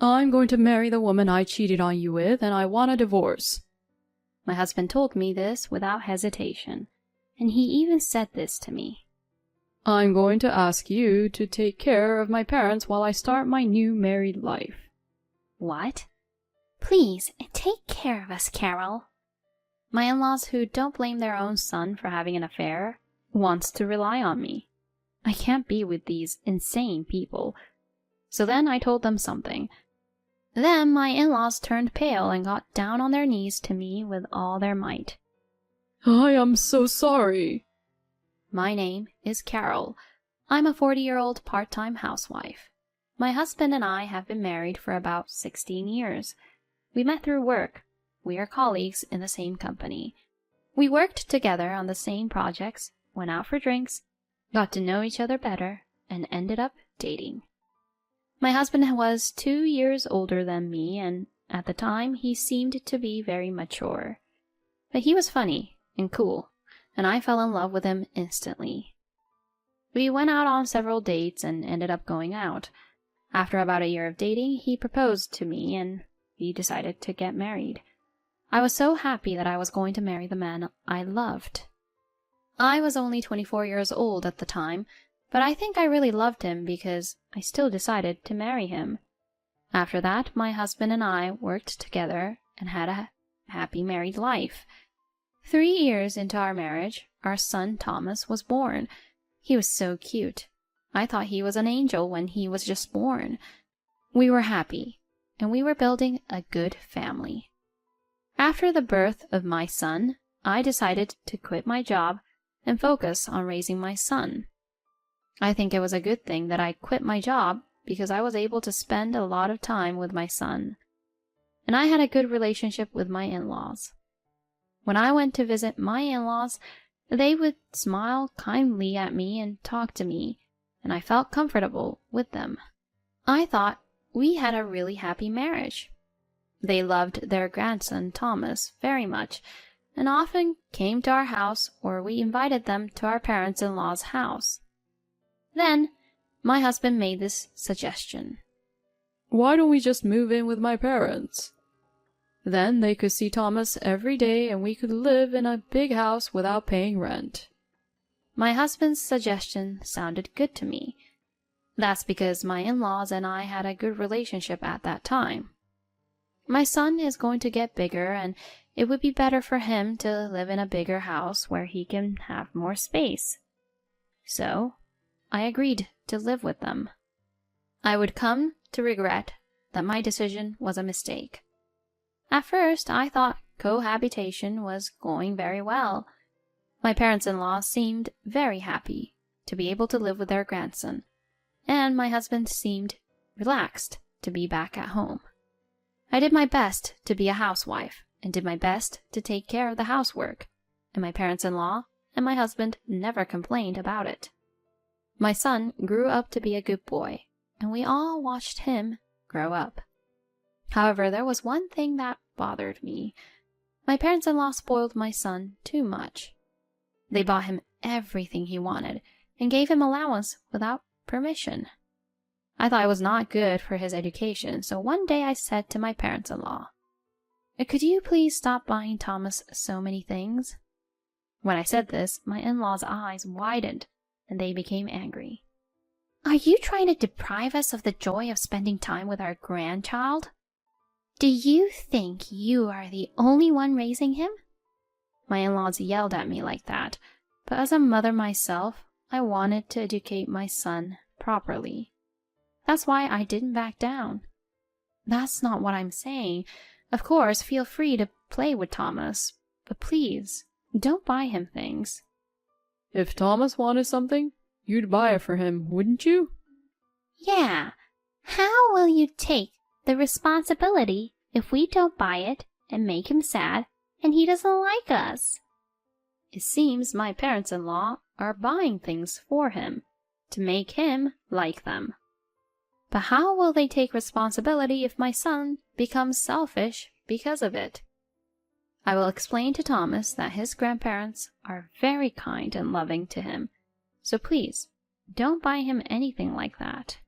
I'm going to marry the woman I cheated on you with, and I want a divorce. My husband told me this without hesitation, and he even said this to me. I'm going to ask you to take care of my parents while I start my new married life. What? Please, take care of us, Carol. My in-laws, who don't blame their own son for having an affair, wants to rely on me. I can't be with these insane people. So then I told them something. Then my in-laws turned pale and got down on their knees to me with all their might. I am so sorry. My name is Carol. I'm a 40-year-old part-time housewife. My husband and I have been married for about 16 years. We met through work. We are colleagues in the same company. We worked together on the same projects, went out for drinks, got to know each other better, and ended up dating. My husband was 2 years older than me, and at the time he seemed to be very mature. But he was funny and cool, and I fell in love with him instantly. We went out on several dates and ended up going out. After about a year of dating, he proposed to me and we decided to get married. I was so happy that I was going to marry the man I loved. I was only 24 years old at the time, but I think I really loved him because I still decided to marry him. After that, my husband and I worked together and had a happy married life. 3 years into our marriage, our son Thomas was born. He was so cute. I thought he was an angel when he was just born. We were happy, and we were building a good family. After the birth of my son, I decided to quit my job and focus on raising my son. I think it was a good thing that I quit my job because I was able to spend a lot of time with my son. And I had a good relationship with my in-laws. When I went to visit my in-laws, they would smile kindly at me and talk to me, and I felt comfortable with them. I thought we had a really happy marriage. They loved their grandson Thomas very much, and often came to our house or we invited them to our parents-in-law's house. Then, my husband made this suggestion. Why don't we just move in with my parents? Then they could see Thomas every day and we could live in a big house without paying rent. My husband's suggestion sounded good to me. That's because my in-laws and I had a good relationship at that time. My son is going to get bigger and it would be better for him to live in a bigger house where he can have more space. So, I agreed to live with them. I would come to regret that my decision was a mistake. At first, I thought cohabitation was going very well. My parents-in-law seemed very happy to be able to live with their grandson, and my husband seemed relaxed to be back at home. I did my best to be a housewife and did my best to take care of the housework, and my parents-in-law and my husband never complained about it. My son grew up to be a good boy, and we all watched him grow up. However, there was one thing that bothered me. My parents-in-law spoiled my son too much. They bought him everything he wanted and gave him allowance without permission. I thought it was not good for his education, so one day I said to my parents-in-law, "Could you please stop buying Thomas so many things?" When I said this, my in-laws' eyes widened and they became angry. "Are you trying to deprive us of the joy of spending time with our grandchild? Do you think you are the only one raising him?" My in-laws yelled at me like that, but as a mother myself, I wanted to educate my son properly. That's why I didn't back down. That's not what I'm saying. Of course, feel free to play with Thomas, but please, don't buy him things. If Thomas wanted something, you'd buy it for him, wouldn't you? Yeah. How will you take the responsibility if we don't buy it and make him sad and he doesn't like us? It seems my parents-in-law are buying things for him to make him like them. But how will they take responsibility if my son becomes selfish because of it? I will explain to Thomas that his grandparents are very kind and loving to him, so please, don't buy him anything like that.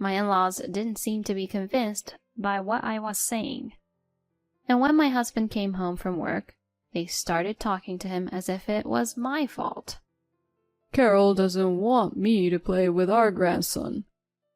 My in-laws didn't seem to be convinced by what I was saying. And when my husband came home from work, they started talking to him as if it was my fault. Carol doesn't want me to play with our grandson.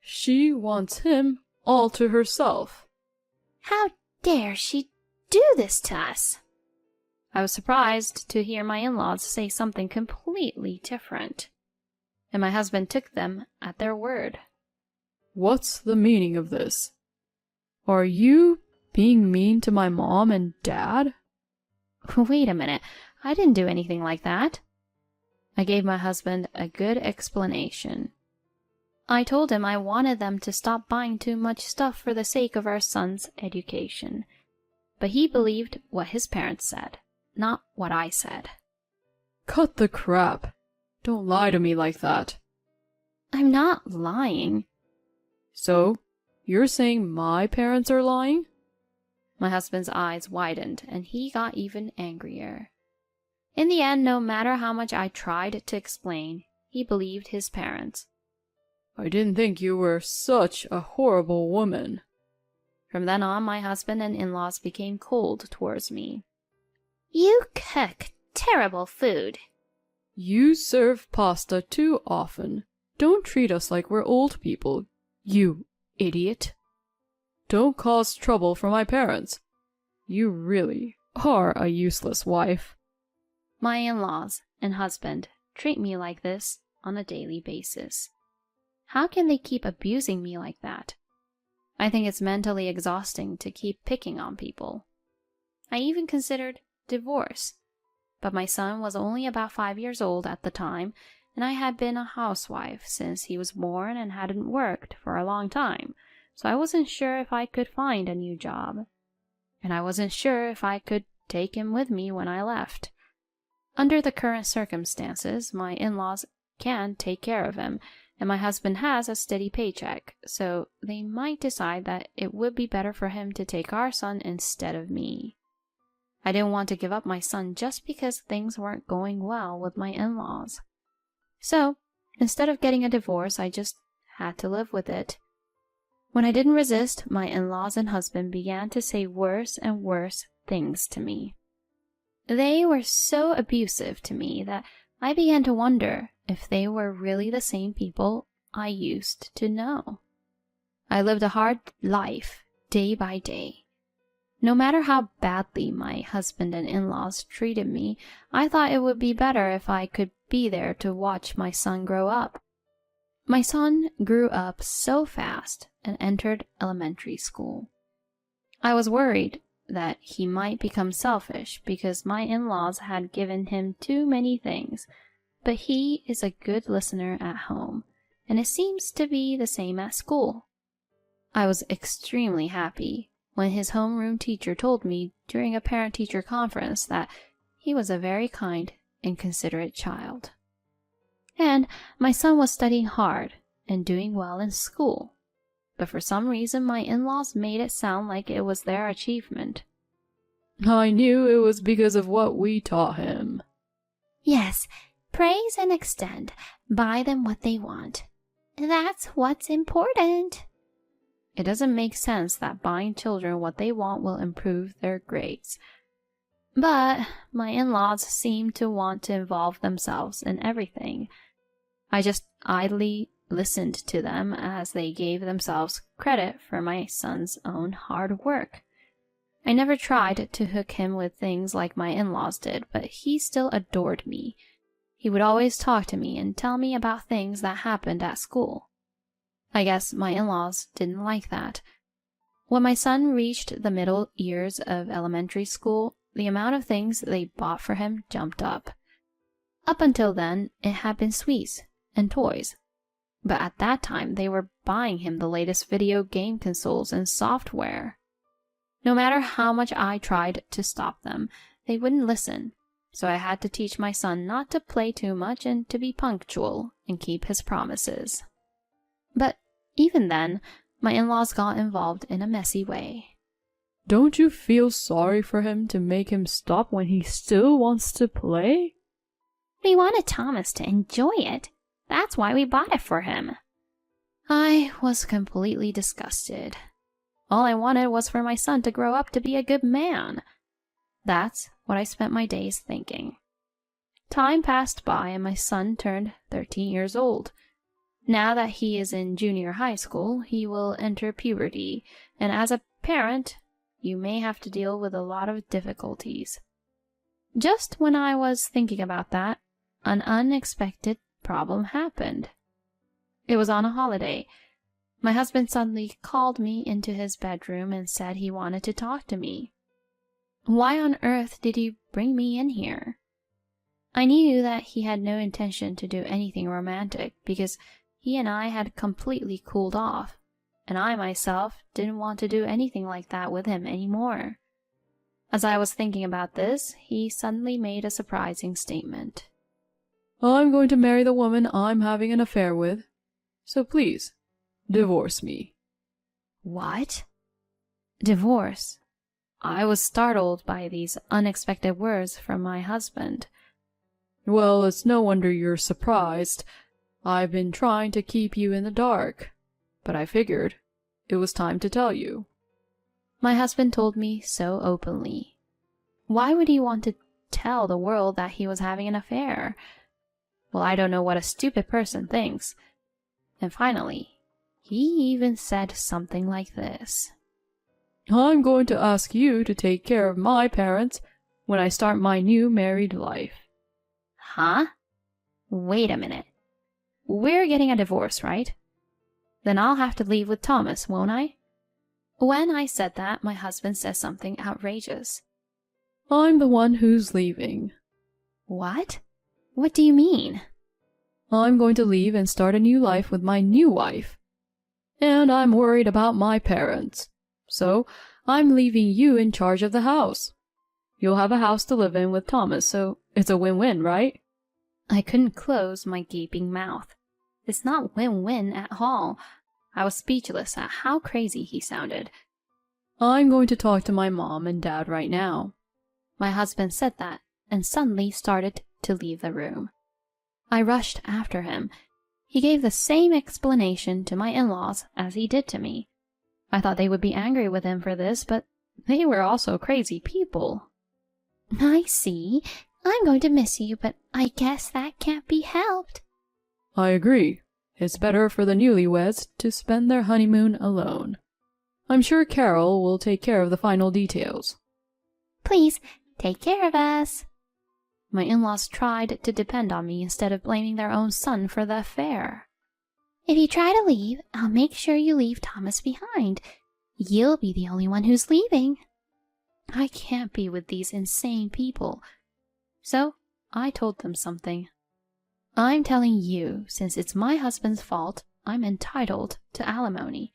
She wants him all to herself. How dare she do this to us? I was surprised to hear my in-laws say something completely different, and my husband took them at their word. What's the meaning of this? Are you being mean to my mom and dad? Wait a minute, I didn't do anything like that. I gave my husband a good explanation. I told him I wanted them to stop buying too much stuff for the sake of our son's education. But he believed what his parents said, not what I said. Cut the crap. Don't lie to me like that. I'm not lying. So, you're saying my parents are lying? My husband's eyes widened, and he got even angrier. In the end, no matter how much I tried to explain, he believed his parents. I didn't think you were such a horrible woman. From then on, my husband and in-laws became cold towards me. You cook terrible food. You serve pasta too often. Don't treat us like we're old people, you idiot. Don't cause trouble for my parents. You really are a useless wife. My in-laws and husband treat me like this on a daily basis. How can they keep abusing me like that? I think it's mentally exhausting to keep picking on people. I even considered divorce, but my son was only about 5 years old at the time, and I had been a housewife since he was born and hadn't worked for a long time, so I wasn't sure if I could find a new job. And I wasn't sure if I could take him with me when I left. Under the current circumstances, my in-laws can take care of him, and my husband has a steady paycheck, so they might decide that it would be better for him to take our son instead of me. I didn't want to give up my son just because things weren't going well with my in-laws. So, instead of getting a divorce, I just had to live with it. When I didn't resist, my in-laws and husband began to say worse and worse things to me. They were so abusive to me that I began to wonder if they were really the same people I used to know. I lived a hard life, day by day. No matter how badly my husband and in-laws treated me, I thought it would be better if I could be there to watch my son grow up. My son grew up so fast and entered elementary school. I was worried that he might become selfish because my in-laws had given him too many things, but he is a good listener at home, and it seems to be the same at school. I was extremely happy when his homeroom teacher told me during a parent-teacher conference that he was a very kind and considerate child. And my son was studying hard and doing well in school. But for some reason my in-laws made it sound like it was their achievement. I knew it was because of what we taught him. Yes, praise and extend. Buy them what they want. That's what's important. It doesn't make sense that buying children what they want will improve their grades. But my in-laws seem to want to involve themselves in everything. I just idly listened to them as they gave themselves credit for my son's own hard work. I never tried to hook him with things like my in-laws did, but he still adored me. He would always talk to me and tell me about things that happened at school. I guess my in-laws didn't like that. When my son reached the middle years of elementary school, the amount of things they bought for him jumped up. Up until then, it had been sweets and toys. But at that time, they were buying him the latest video game consoles and software. No matter how much I tried to stop them, they wouldn't listen. So I had to teach my son not to play too much and to be punctual and keep his promises. But even then, my in-laws got involved in a messy way. Don't you feel sorry for him to make him stop when he still wants to play? We wanted Thomas to enjoy it. That's why we bought it for him. I was completely disgusted. All I wanted was for my son to grow up to be a good man. That's what I spent my days thinking. Time passed by and my son turned 13 years old. Now that he is in junior high school, he will enter puberty, and as a parent, you may have to deal with a lot of difficulties. Just when I was thinking about that, an unexpected problem happened. It was on a holiday. My husband suddenly called me into his bedroom and said he wanted to talk to me. Why on earth did he bring me in here? I knew that he had no intention to do anything romantic because he and I had completely cooled off, and I myself didn't want to do anything like that with him anymore. As I was thinking about this, he suddenly made a surprising statement. I'm going to marry the woman I'm having an affair with, so please, divorce me. What? Divorce? I was startled by these unexpected words from my husband. Well, it's no wonder you're surprised. I've been trying to keep you in the dark, but I figured it was time to tell you. My husband told me so openly. Why would he want to tell the world that he was having an affair? Well, I don't know what a stupid person thinks. And finally, he even said something like this. I'm going to ask you to take care of my parents when I start my new married life. Huh? Wait a minute. We're getting a divorce, right? Then I'll have to leave with Thomas, won't I? When I said that, my husband said something outrageous. I'm the one who's leaving. What? What do you mean? I'm going to leave and start a new life with my new wife. And I'm worried about my parents. So I'm leaving you in charge of the house. You'll have a house to live in with Thomas, so it's a win-win, right? I couldn't close my gaping mouth. It's not win-win at all. I was speechless at how crazy he sounded. I'm going to talk to my mom and dad right now. My husband said that and suddenly started to leave the room. I rushed after him. He gave the same explanation to my in-laws as he did to me. I thought they would be angry with him for this, but they were also crazy people. I see. I'm going to miss you, but I guess that can't be helped. I agree. It's better for the newlyweds to spend their honeymoon alone. I'm sure Carol will take care of the final details. Please, take care of us. My in-laws tried to depend on me instead of blaming their own son for the affair. If you try to leave, I'll make sure you leave Thomas behind. You'll be the only one who's leaving. I can't be with these insane people. So I told them something. I'm telling you, since it's my husband's fault, I'm entitled to alimony,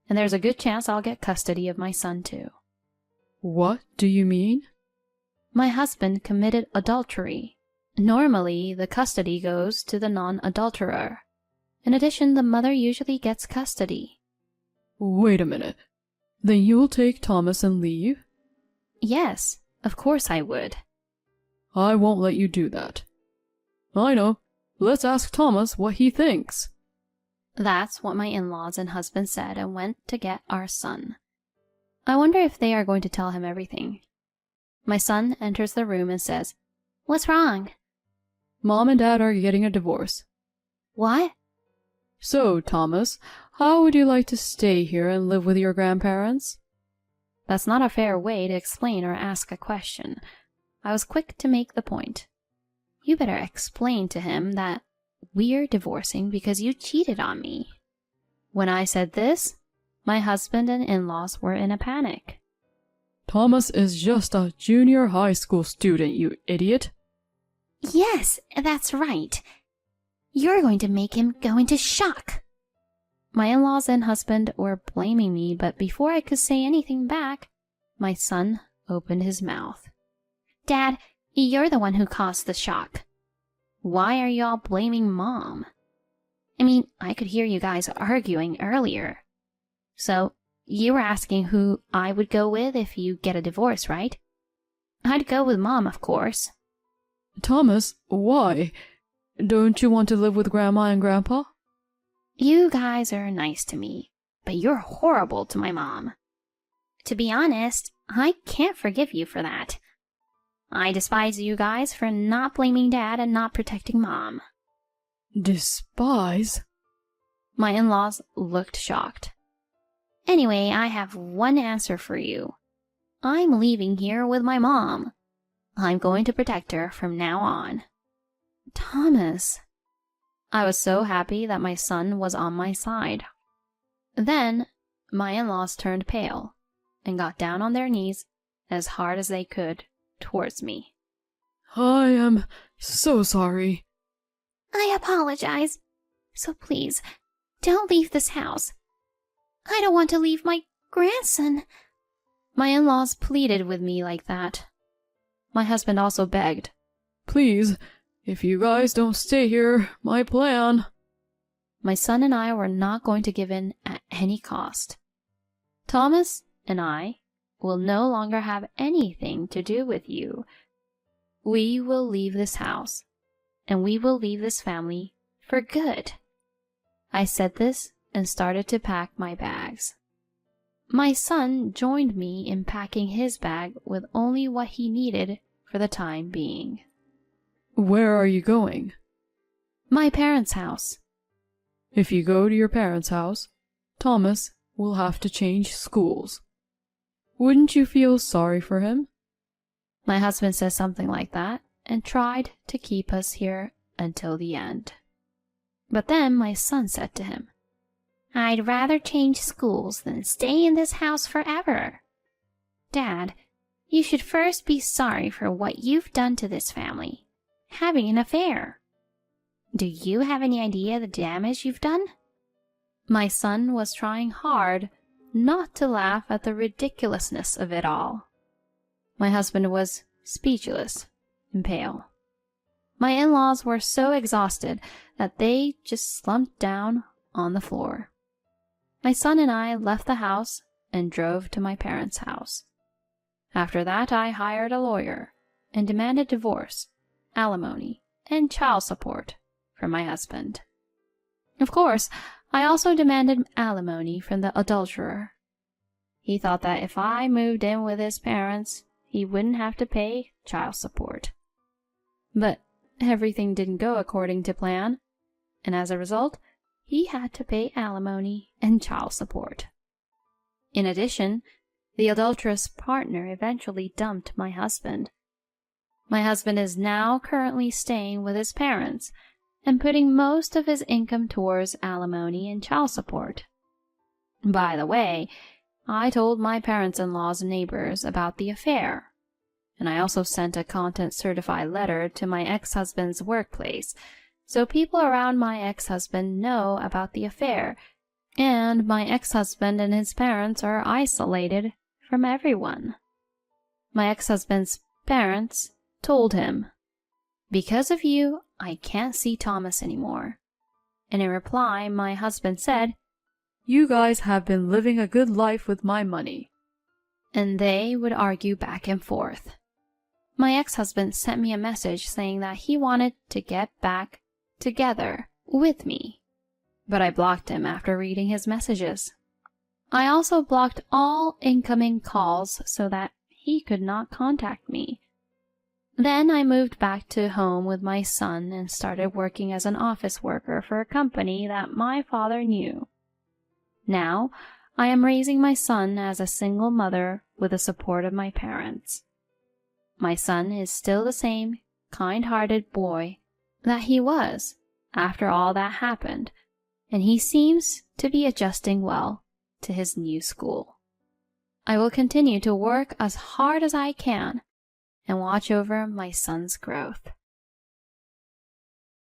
and there's a good chance I'll get custody of my son too. What do you mean? My husband committed adultery. Normally, the custody goes to the non-adulterer. In addition, the mother usually gets custody. Wait a minute. Then you'll take Thomas and leave? Yes, of course I would. I won't let you do that. I know. Let's ask Thomas what he thinks. That's what my in-laws and husband said and went to get our son. I wonder if they are going to tell him everything. My son enters the room and says, "What's wrong?" Mom and Dad are getting a divorce. What? So, Thomas, how would you like to stay here and live with your grandparents? That's not a fair way to explain or ask a question. I was quick to make the point. You better explain to him that we're divorcing because you cheated on me. When I said this, my husband and in-laws were in a panic. Thomas is just a junior high school student, you idiot. Yes, that's right. You're going to make him go into shock. My in-laws and husband were blaming me, but before I could say anything back, my son opened his mouth. Dad, you're the one who caused the shock. Why are y'all blaming Mom? I mean, I could hear you guys arguing earlier. So, you were asking who I would go with if you get a divorce, right? I'd go with Mom, of course. Thomas, why? Don't you want to live with Grandma and Grandpa? You guys are nice to me, but you're horrible to my mom. To be honest, I can't forgive you for that. I despise you guys for not blaming Dad and not protecting Mom. Despise? My in-laws looked shocked. Anyway, I have one answer for you. I'm leaving here with my mom. I'm going to protect her from now on. Thomas. I was so happy that my son was on my side. Then, my in-laws turned pale and got down on their knees as hard as they could towards me. I am so sorry. I apologize. So please, don't leave this house. I don't want to leave my grandson. My in-laws pleaded with me like that. My husband also begged. Please, if you guys don't stay here, my plan. My son and I were not going to give in at any cost. Thomas and I will no longer have anything to do with you. We will leave this house, and we will leave this family for good. I said this and started to pack my bags. My son joined me in packing his bag with only what he needed for the time being. Where are you going? My parents' house. If you go to your parents' house, Thomas will have to change schools. Wouldn't you feel sorry for him? My husband said something like that and tried to keep us here until the end. But then my son said to him, I'd rather change schools than stay in this house forever. Dad, you should first be sorry for what you've done to this family, having an affair. Do you have any idea the damage you've done? My son was trying hard not to laugh at the ridiculousness of it all. My husband was speechless and pale. My in-laws were so exhausted that they just slumped down on the floor. My son and I left the house and drove to my parents' house. After that, I hired a lawyer and demanded divorce, alimony, and child support from my husband. Of course, I also demanded alimony from the adulterer. He thought that if I moved in with his parents, he wouldn't have to pay child support. But everything didn't go according to plan, and as a result, he had to pay alimony and child support. In addition, the adulterous partner eventually dumped my husband. My husband is now currently staying with his parents and putting most of his income towards alimony and child support. By the way, I told my parents-in-law's neighbors about the affair, and I also sent a content-certified letter to my ex-husband's workplace, so people around my ex-husband know about the affair, and my ex-husband and his parents are isolated from everyone. My ex-husband's parents told him, Because of you, I can't see Thomas anymore. And in reply, my husband said, You guys have been living a good life with my money. And they would argue back and forth. My ex-husband sent me a message saying that he wanted to get back together with me, but I blocked him after reading his messages. I also blocked all incoming calls so that he could not contact me. Then I moved back to home with my son and started working as an office worker for a company that my father knew. Now, I am raising my son as a single mother with the support of my parents. My son is still the same kind-hearted boy that he was after all that happened, and he seems to be adjusting well to his new school. I will continue to work as hard as I can and watch over my son's growth.